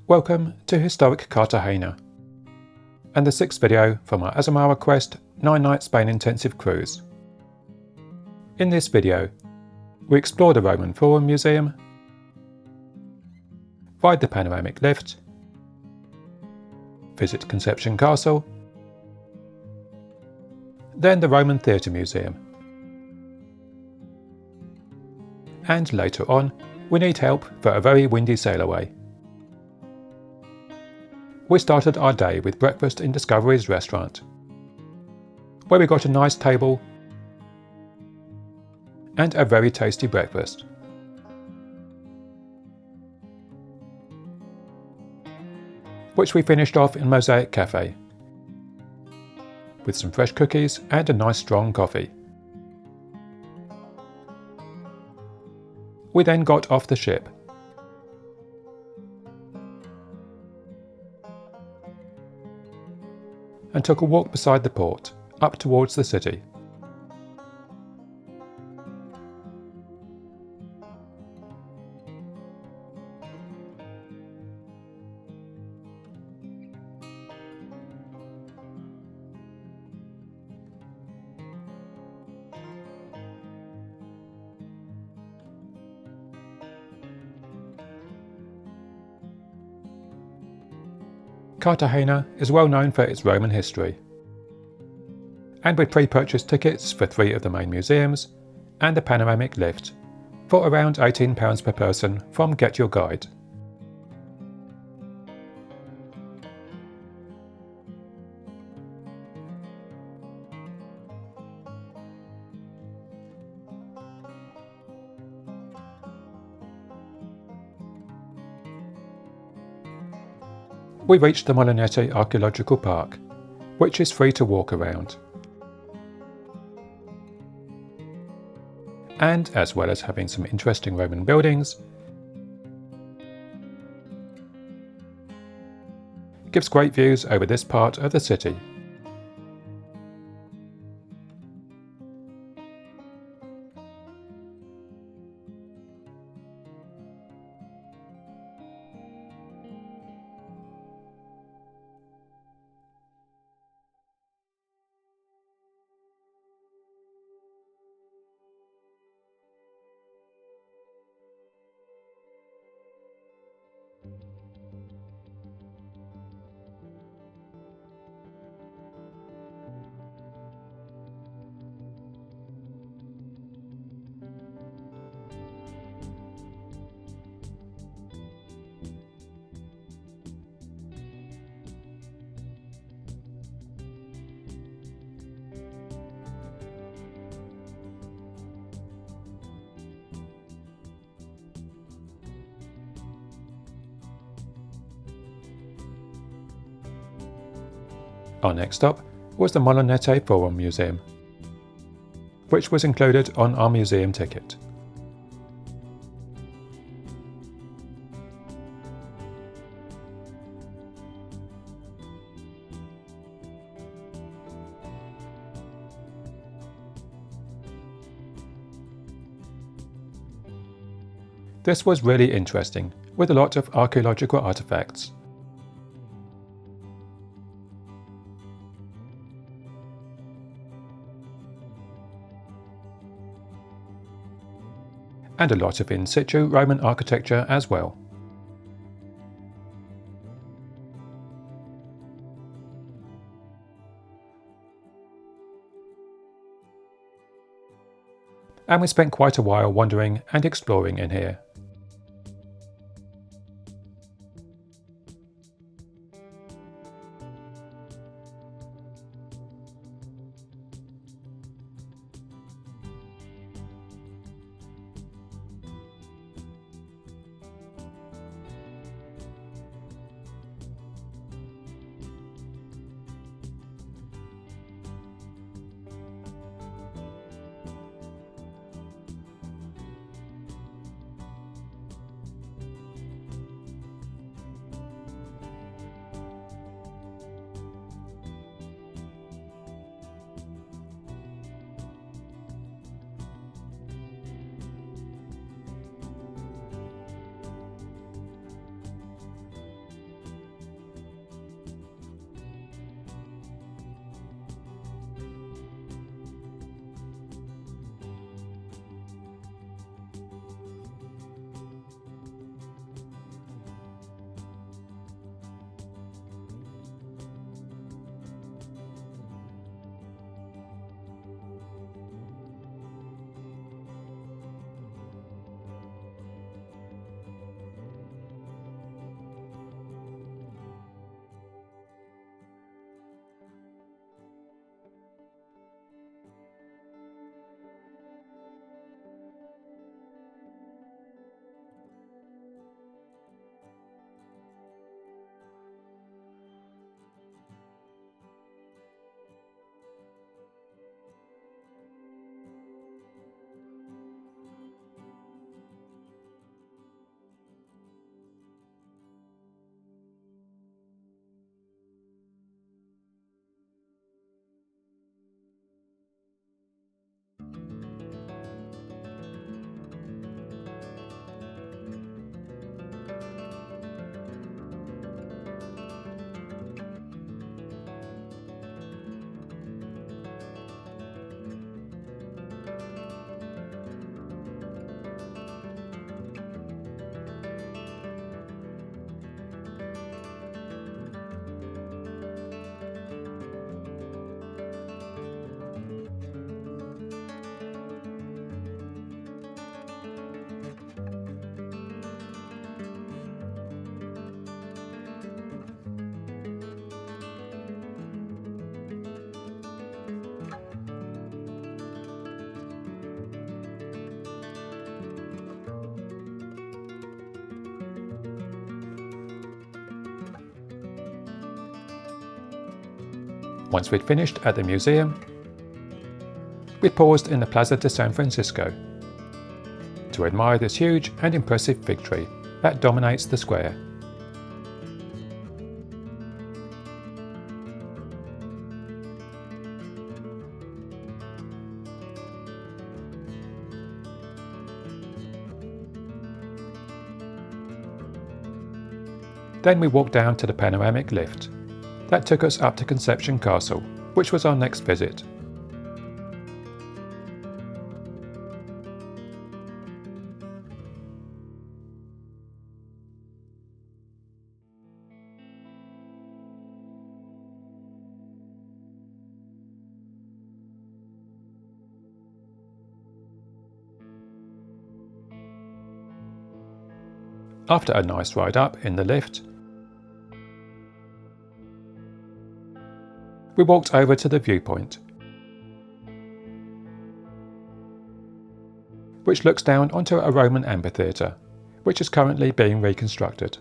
Welcome to historic Cartagena, and the 6th video from our Azamara Quest 9-night Spain intensive cruise. In this video, we explore the Roman Forum Museum, ride the Panoramic Lift, visit Conception Castle, then the Roman Theatre Museum. And later on, we need help for a very windy sail away. We started our day with breakfast in Discovery's restaurant, where we got a nice table and a very tasty breakfast. Which we finished off in Mosaic Cafe, with some fresh cookies and a nice strong coffee. We then got off the ship and took a walk beside the port, up towards the city. Cartagena is well known for its Roman history, and we pre-purchased tickets for 3 of the main museums and the Panoramic Lift for around £18 per person from Get Your Guide. We reached the Molinete Architectural Park, which is free to walk around. And as well as having some interesting Roman buildings, gives great views over this part of the city. Our next stop was the Molinete Forum Museum, which was included on our museum ticket. This was really interesting, with a lot of archaeological artifacts. And a lot of in situ Roman architecture as well. And we spent quite a while wandering and exploring in here. Once we'd finished at the museum, we paused in the Plaza de San Francisco to admire this huge and impressive fig tree that dominates the square. Then we walked down to the Panoramic Lift. That took us up to Conception Castle, which was our next visit. After a nice ride up in the lift, we walked over to the viewpoint, which looks down onto a Roman amphitheatre, which is currently being reconstructed.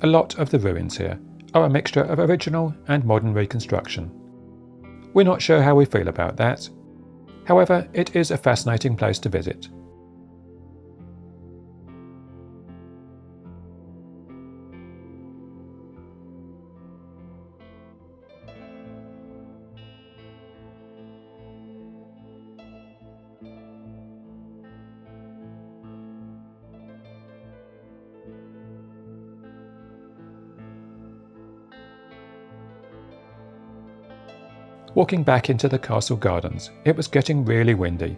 A lot of the ruins here are a mixture of original and modern reconstruction. We're not sure how we feel about that. However, it is a fascinating place to visit. Walking back into the castle gardens, it was getting really windy,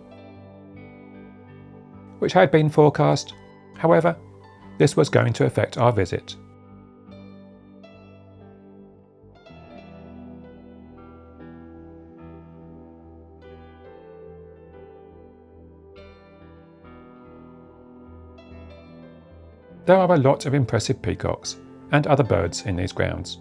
which had been forecast. However, this was going to affect our visit. There are a lot of impressive peacocks and other birds in these grounds.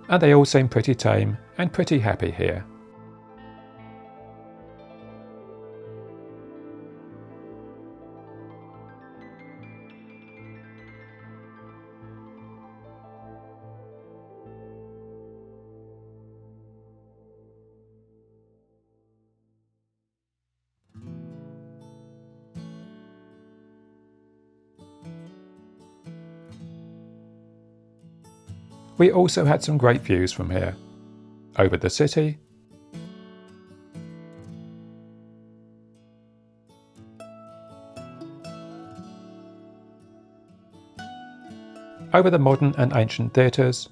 And they all seem pretty tame and pretty happy here. We also had some great views from here, over the city, over the modern and ancient theatres,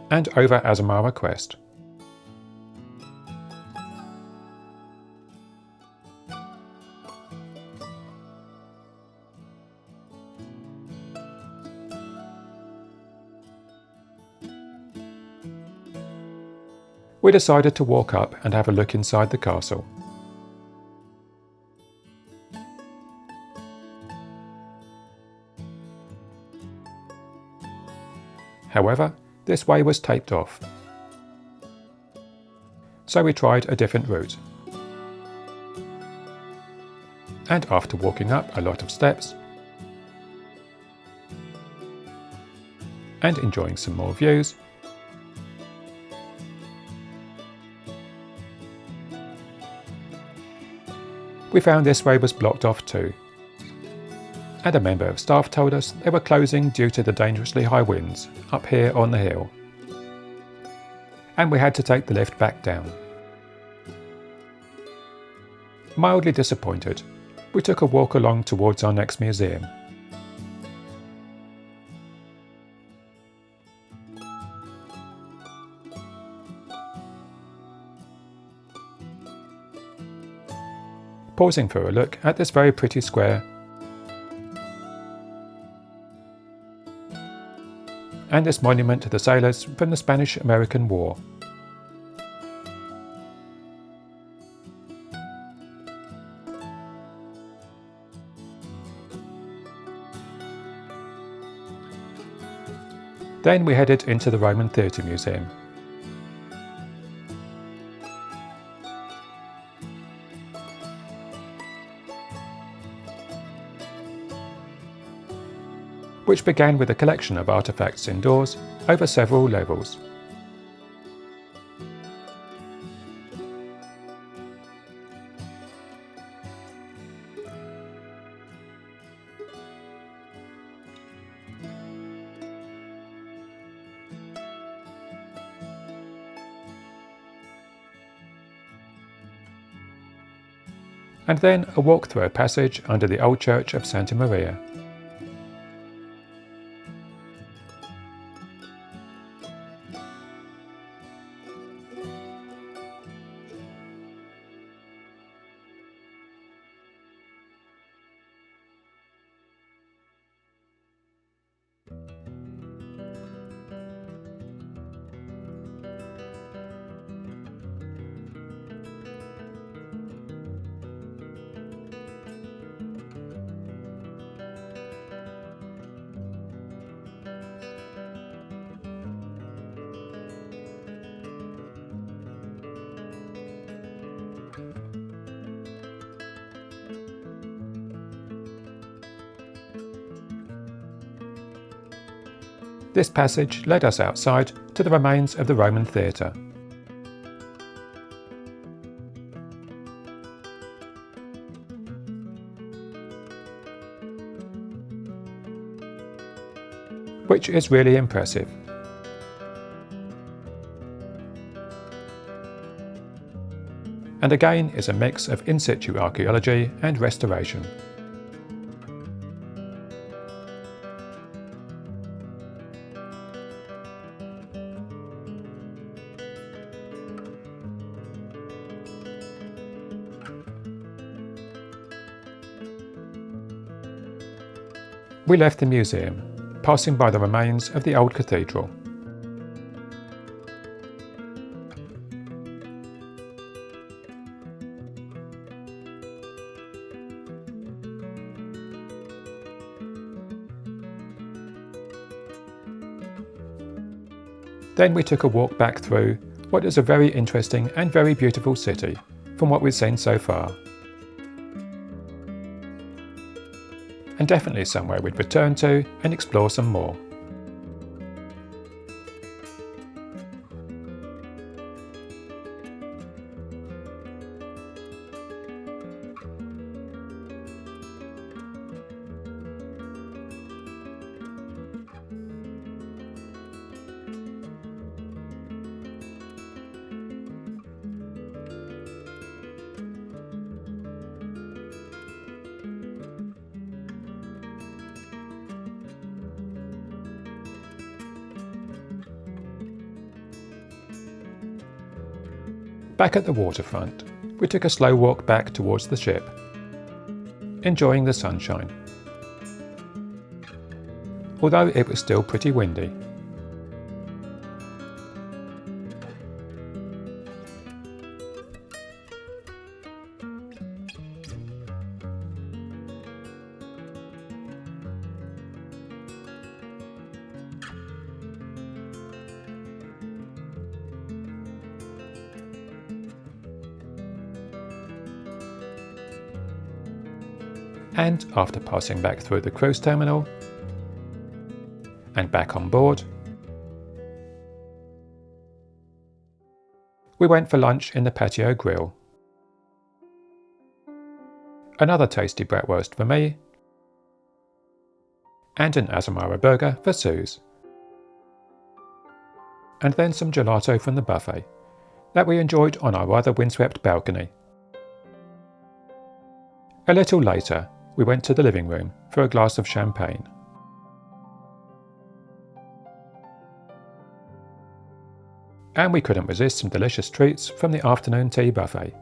and over Azamara Quest. We decided to walk up and have a look inside the castle. However, this way was taped off, so we tried a different route. And after walking up a lot of steps and enjoying some more views, we found this way was blocked off too, and a member of staff told us they were closing due to the dangerously high winds up here on the hill, and we had to take the lift back down. Mildly disappointed, we took a walk along towards our next museum. Pausing for a look at this very pretty square and this monument to the sailors from the Spanish-American War. Then we headed into the Roman Theatre Museum. Which began with a collection of artefacts indoors over several levels. And then a walk through a passage under the old church of Santa Maria. This passage led us outside to the remains of the Roman theatre. Which is really impressive. And again is a mix of in situ archaeology and restoration. We left the museum, passing by the remains of the old cathedral. Then we took a walk back through what is a very interesting and very beautiful city from what we've seen so far. And definitely somewhere we'd return to and explore some more. Back at the waterfront, we took a slow walk back towards the ship, enjoying the sunshine, although it was still pretty windy. And after passing back through the cruise terminal and back on board, we went for lunch in the Patio Grill. Another tasty bratwurst for me, and an Azamara burger for Suze. And then some gelato from the buffet that we enjoyed on our rather windswept balcony. A little later, we went to the living room for a glass of champagne. And we couldn't resist some delicious treats from the afternoon tea buffet.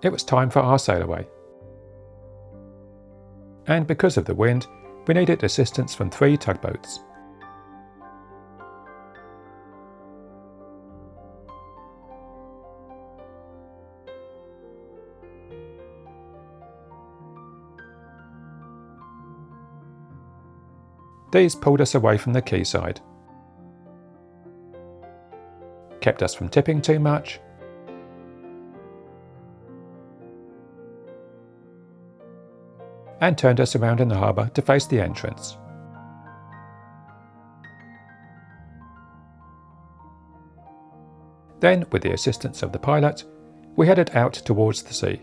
It was time for our sail away. And because of the wind, we needed assistance from 3 tugboats. These pulled us away from the quayside, kept us from tipping too much, and turned us around in the harbour to face the entrance. Then, with the assistance of the pilot, we headed out towards the sea.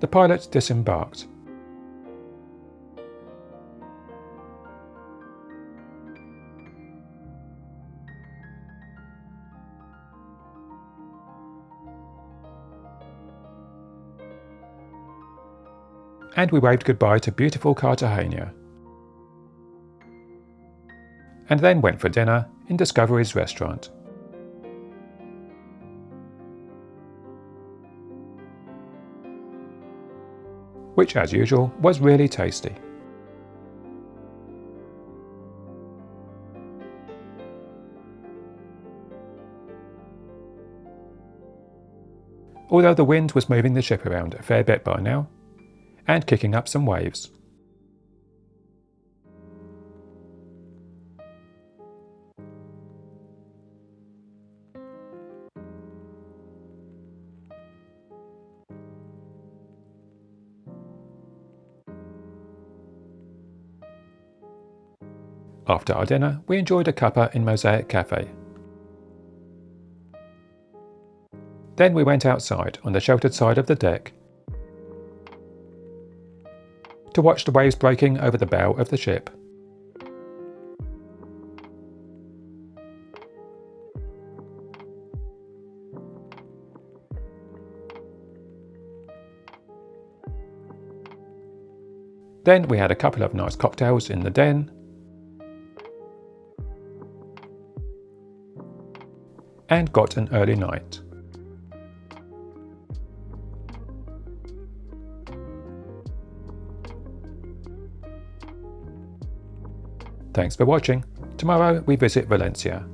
The pilot disembarked. And we waved goodbye to beautiful Cartagena. And then went for dinner in Discovery's restaurant. Which, as usual, was really tasty. Although the wind was moving the ship around a fair bit by now, and kicking up some waves. After our dinner, we enjoyed a cuppa in Mosaic Cafe. Then we went outside on the sheltered side of the deck to watch the waves breaking over the bow of the ship. Then we had a couple of nice cocktails in the den, and got an early night. Thanks for watching. Tomorrow we visit Valencia.